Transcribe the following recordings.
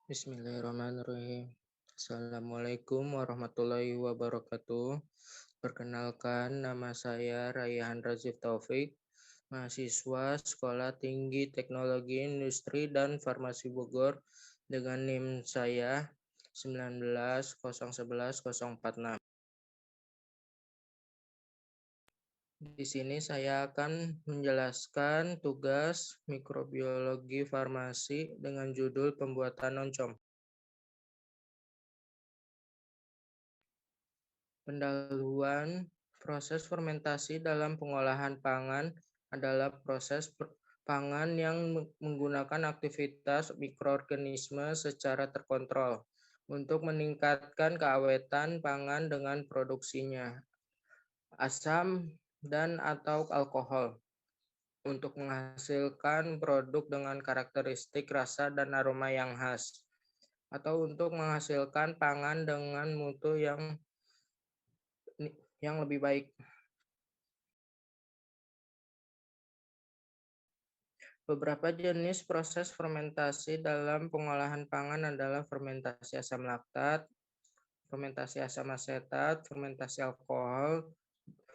Bismillahirrahmanirrahim. Assalamualaikum warahmatullahi wabarakatuh. Perkenalkan, nama saya Raihan Razif Taufik, mahasiswa Sekolah Tinggi Teknologi Industri dan Farmasi Bogor dengan NIM saya 190114046. Di sini saya akan menjelaskan tugas mikrobiologi farmasi dengan judul pembuatan oncom. Pendahuluan proses fermentasi dalam pengolahan pangan adalah proses pangan yang menggunakan aktivitas mikroorganisme secara terkontrol untuk meningkatkan keawetan pangan dengan produksinya asam dan atau alkohol untuk menghasilkan produk dengan karakteristik rasa dan aroma yang khas atau untuk menghasilkan pangan dengan mutu yang lebih baik. Beberapa jenis proses fermentasi dalam pengolahan pangan adalah fermentasi asam laktat, fermentasi asam asetat, fermentasi alkohol,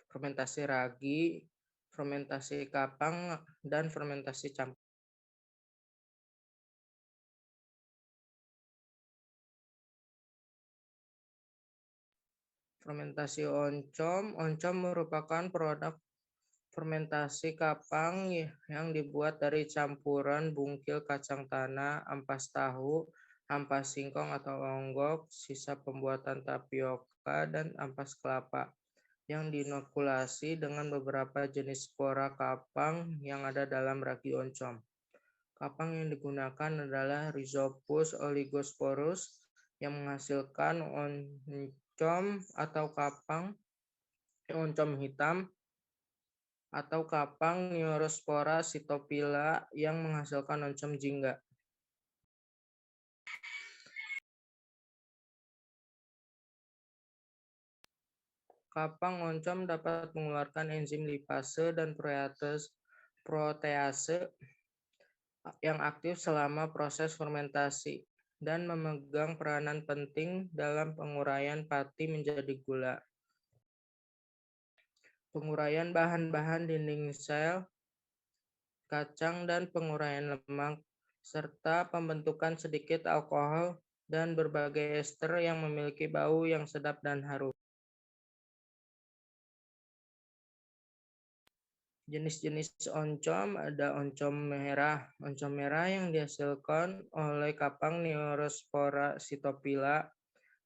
fermentasi ragi, fermentasi kapang, dan fermentasi campur. Fermentasi oncom. Oncom merupakan produk fermentasi kapang yang dibuat dari campuran bungkil kacang tanah, ampas tahu, ampas singkong atau onggok, sisa pembuatan tapioka, dan ampas kelapa yang diinokulasi dengan beberapa jenis spora kapang yang ada dalam ragi oncom. Kapang yang digunakan adalah Rhizopus oligosporus yang menghasilkan oncom atau kapang oncom hitam, atau kapang Neurospora cytophylla yang menghasilkan oncom jingga. Kapang oncom dapat mengeluarkan enzim lipase dan protease yang aktif selama proses fermentasi dan memegang peranan penting dalam penguraian pati menjadi gula. Penguraian bahan-bahan dinding sel, kacang dan penguraian lemak, serta pembentukan sedikit alkohol dan berbagai ester yang memiliki bau yang sedap dan harum. Jenis-jenis oncom ada oncom merah. Oncom merah yang dihasilkan oleh kapang Neurospora cytophylla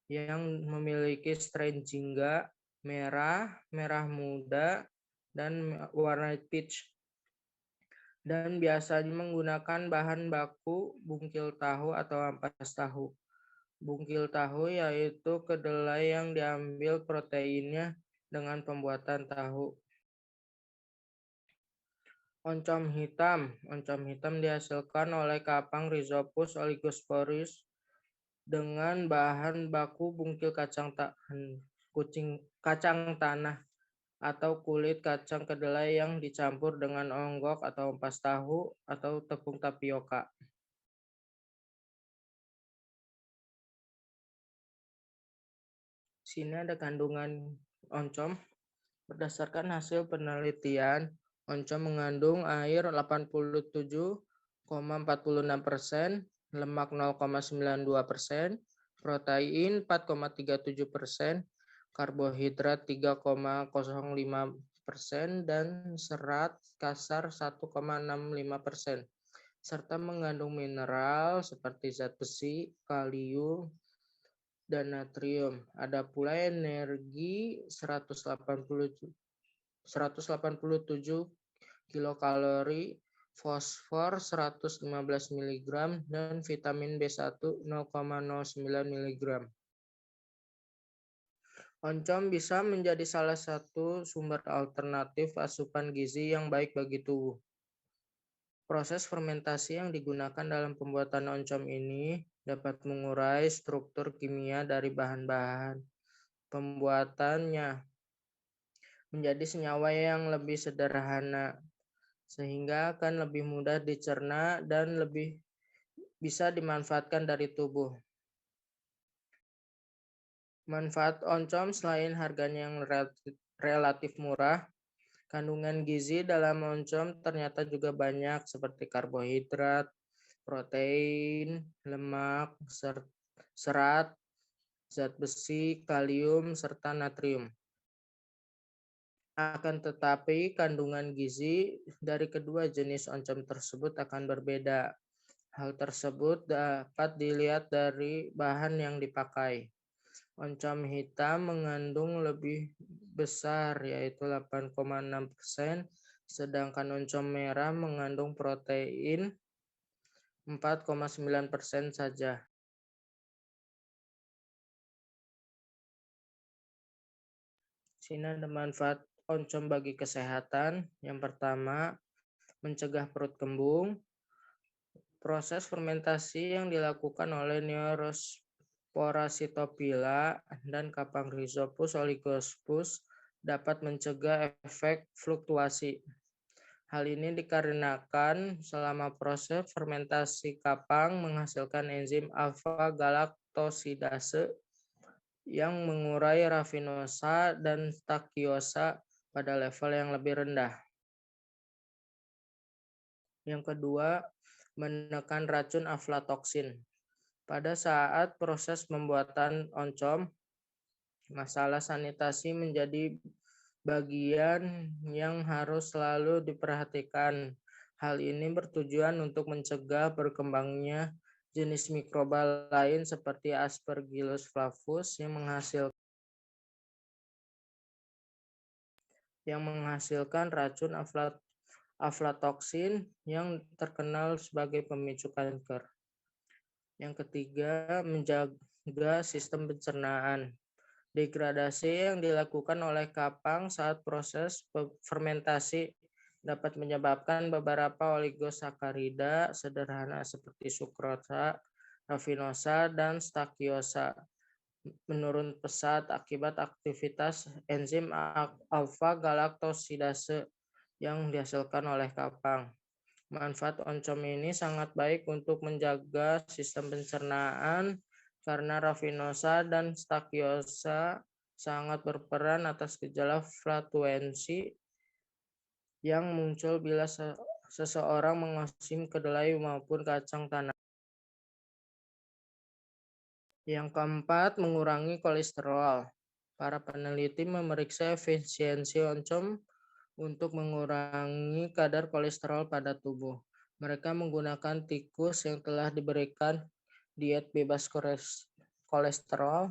yang memiliki strain jingga, merah, merah muda, dan warna peach. Dan biasanya menggunakan bahan baku bungkil tahu atau ampas tahu. Bungkil tahu yaitu kedelai yang diambil proteinnya dengan pembuatan tahu. Oncom hitam. Oncom hitam dihasilkan oleh kapang Rhizopus oligosporus dengan bahan baku bungkil kacang tanah atau kulit kacang kedelai yang dicampur dengan onggok atau ampas tahu atau tepung tapioka. Sini ada kandungan oncom. Berdasarkan hasil penelitian, oncom mengandung air 87,46%, lemak 0,92%, protein 4,37%, karbohidrat 3,05%, dan serat kasar 1,65%, serta mengandung mineral seperti zat besi, kalium, dan natrium. Ada pula energi 187 kilokalori, fosfor 115 mg, dan vitamin B1 0,09 mg. Oncom bisa menjadi salah satu sumber alternatif asupan gizi yang baik bagi tubuh. Proses fermentasi yang digunakan dalam pembuatan oncom ini dapat mengurai struktur kimia dari bahan-bahan pembuatannya menjadi senyawa yang lebih sederhana, sehingga akan lebih mudah dicerna dan lebih bisa dimanfaatkan dari tubuh. Manfaat oncom selain harganya yang relatif murah, kandungan gizi dalam oncom ternyata juga banyak seperti karbohidrat, protein, lemak, serat, zat besi, kalium, serta natrium. Akan tetapi kandungan gizi dari kedua jenis oncom tersebut akan berbeda. Hal tersebut dapat dilihat dari bahan yang dipakai. Oncom hitam mengandung lebih besar yaitu 8,6%, sedangkan oncom merah mengandung protein 4,9% saja. Sini ada manfaat oncom bagi kesehatan. Yang pertama, mencegah perut kembung. Proses fermentasi yang dilakukan oleh Neurospora Cytopila dan kapang Rhizopus oligospus dapat mencegah efek fluktuasi. Hal ini dikarenakan selama proses fermentasi kapang menghasilkan enzim alfa-galaktosidase yang mengurai rafinosa dan stakiosa pada level yang lebih rendah. Yang kedua, menekan racun aflatoksin. Pada saat proses pembuatan oncom, masalah sanitasi menjadi bagian yang harus selalu diperhatikan. Hal ini bertujuan untuk mencegah berkembangnya jenis mikroba lain seperti Aspergillus flavus yang menghasilkan racun aflatoksin yang terkenal sebagai pemicu kanker. Yang ketiga, menjaga sistem pencernaan. Degradasi yang dilakukan oleh kapang saat proses fermentasi dapat menyebabkan beberapa oligosakarida sederhana seperti sukrosa, rafinosa, dan stakiosa menurun pesat akibat aktivitas enzim alfa-galaktosidase yang dihasilkan oleh kapang. Manfaat oncom ini sangat baik untuk menjaga sistem pencernaan karena rafinosa dan stakiosa sangat berperan atas gejala flatulensi yang muncul bila seseorang mengonsumsi kedelai maupun kacang tanah. Yang keempat, mengurangi kolesterol. Para peneliti memeriksa efisiensi oncom untuk mengurangi kadar kolesterol pada tubuh. Mereka menggunakan tikus yang telah diberikan diet bebas kolesterol.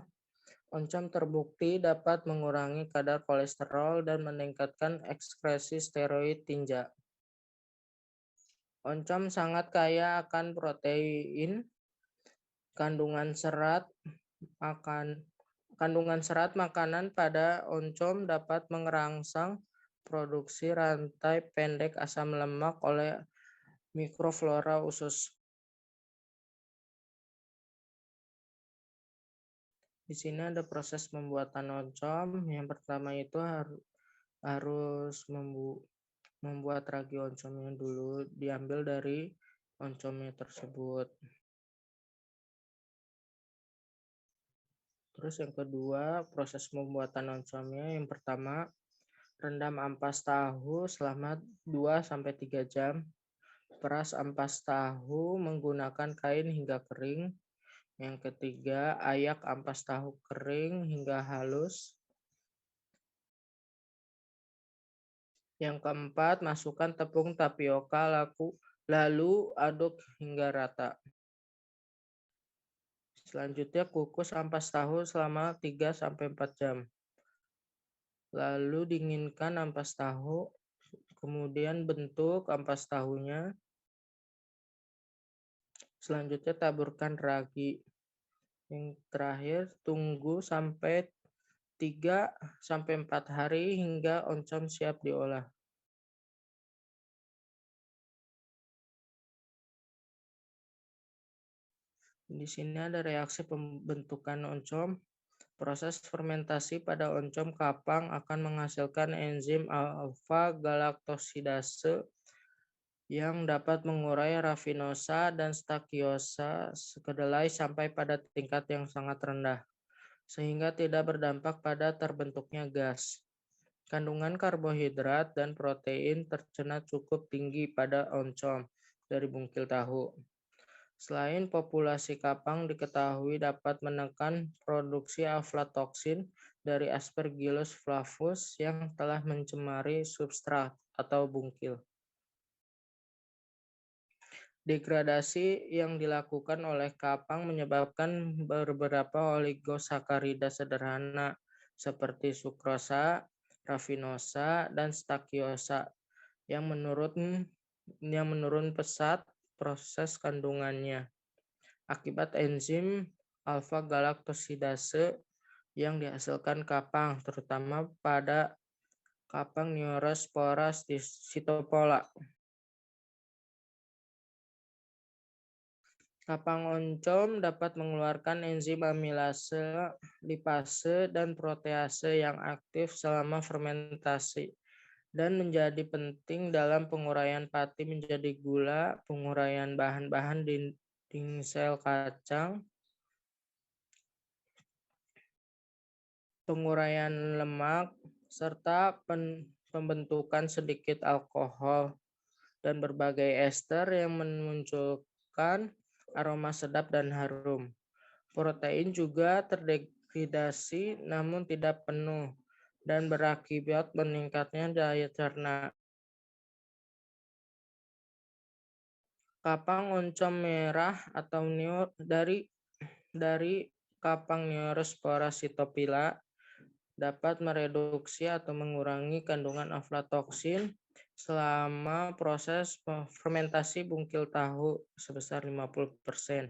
Oncom terbukti dapat mengurangi kadar kolesterol dan meningkatkan ekskresi steroid tinja. Oncom sangat kaya akan protein, kandungan serat makanan pada oncom dapat merangsang produksi rantai pendek asam lemak oleh mikroflora usus. Di sini ada proses pembuatan oncom. Yang pertama itu harus membuat ragi oncomnya dulu, diambil dari oncomnya tersebut. Terus yang kedua, proses pembuatan oncomnya. Yang pertama, rendam ampas tahu selama 2-3 jam. Peras ampas tahu menggunakan kain hingga kering. Yang ketiga, ayak ampas tahu kering hingga halus. Yang keempat, masukkan tepung tapioka lalu aduk hingga rata. Selanjutnya, kukus ampas tahu selama 3-4 jam. Lalu dinginkan ampas tahu, kemudian bentuk ampas tahunya. Selanjutnya taburkan ragi. Yang terakhir, tunggu sampai 3-4 hari hingga oncom siap diolah. Di sini ada reaksi pembentukan oncom. Proses fermentasi pada oncom kapang akan menghasilkan enzim alfa-galaktosidase yang dapat mengurai rafinosa dan stakiosa kedelai sampai pada tingkat yang sangat rendah, sehingga tidak berdampak pada terbentuknya gas. Kandungan karbohidrat dan protein tercerna cukup tinggi pada oncom dari bungkil tahu. Selain populasi kapang diketahui dapat menekan produksi aflatoksin dari Aspergillus flavus yang telah mencemari substrat atau bungkil. Degradasi yang dilakukan oleh kapang menyebabkan beberapa oligosakarida sederhana seperti sukrosa, rafinosa, dan stakiosa yang menurun pesat proses kandungannya akibat enzim alfa-galaktosidase yang dihasilkan kapang, terutama pada kapang Neurospora cytopola. Kapang oncom dapat mengeluarkan enzim amilase, lipase, dan protease yang aktif selama fermentasi dan menjadi penting dalam penguraian pati menjadi gula, penguraian bahan-bahan dinding sel kacang, penguraian lemak, serta pembentukan sedikit alkohol dan berbagai ester yang memunculkan aroma sedap dan harum. Protein juga terdegradasi namun tidak penuh dan berakibat meningkatnya daya cerna. Kapang oncom merah atau dari kapang Neurospora cytophila dapat mereduksi atau mengurangi kandungan aflatoksin selama proses fermentasi bungkil tahu sebesar 50%.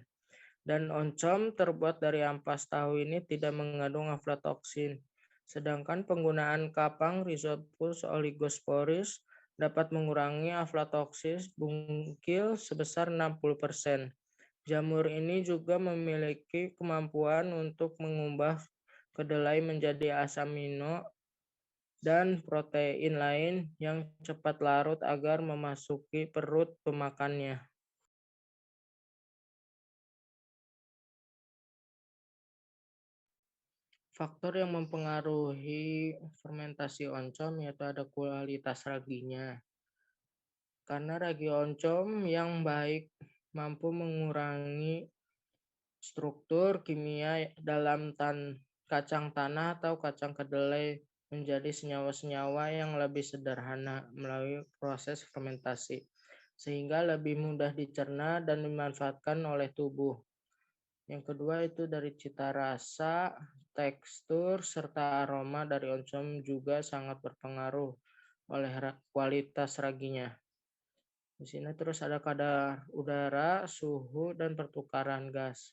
Dan oncom terbuat dari ampas tahu ini tidak mengandung aflatoksin. Sedangkan penggunaan kapang Rhizopus oligosporus dapat mengurangi aflatoksin bungkil sebesar 60%. Jamur ini juga memiliki kemampuan untuk mengubah kedelai menjadi asam amino dan protein lain yang cepat larut agar memasuki perut pemakannya. Faktor yang mempengaruhi fermentasi oncom yaitu ada kualitas raginya. Karena ragi oncom yang baik mampu mengurangi struktur kimia dalam kacang tanah atau kacang kedelai menjadi senyawa-senyawa yang lebih sederhana melalui proses fermentasi, sehingga lebih mudah dicerna dan dimanfaatkan oleh tubuh. Yang kedua itu dari cita rasa, tekstur, serta aroma dari oncom juga sangat berpengaruh oleh kualitas raginya. Di sini terus ada kadar udara, suhu, dan pertukaran gas.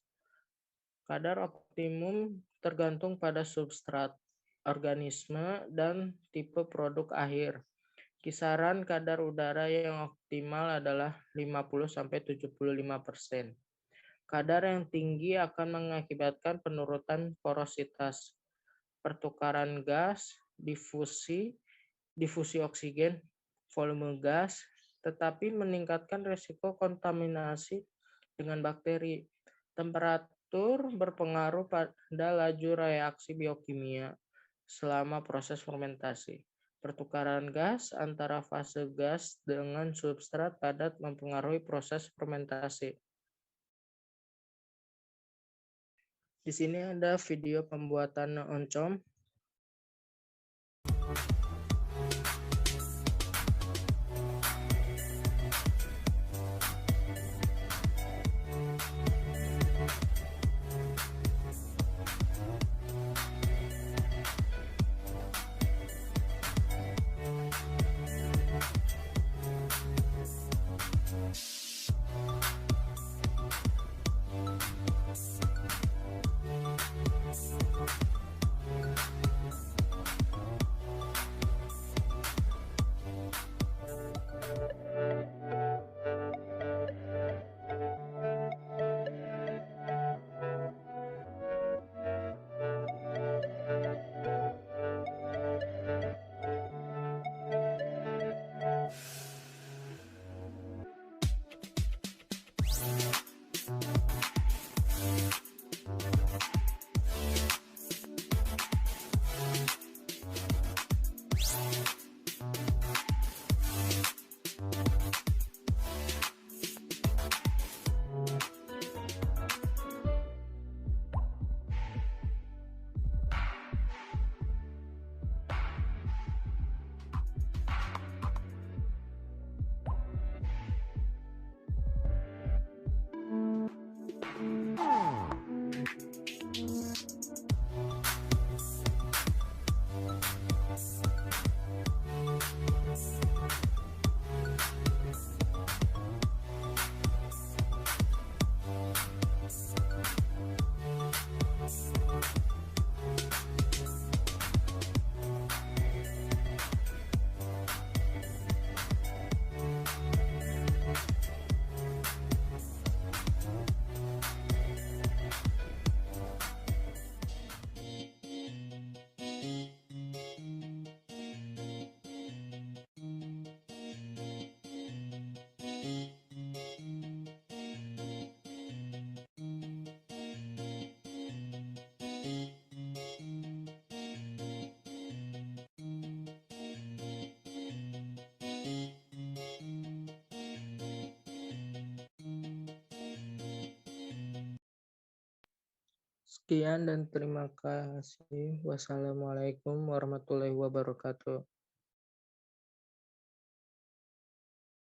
Kadar optimum tergantung pada substrat, organisme, dan tipe produk akhir. Kisaran kadar udara yang optimal adalah 50-75%. Kadar yang tinggi akan mengakibatkan penurunan porositas, pertukaran gas, difusi oksigen, volume gas, tetapi meningkatkan risiko kontaminasi dengan bakteri. Temperatur berpengaruh pada laju reaksi biokimia selama proses fermentasi. Pertukaran gas antara fase gas dengan substrat padat mempengaruhi proses fermentasi. Di sini ada video pembuatan oncom. Sekian dan terima kasih. Wassalamualaikum warahmatullahi wabarakatuh.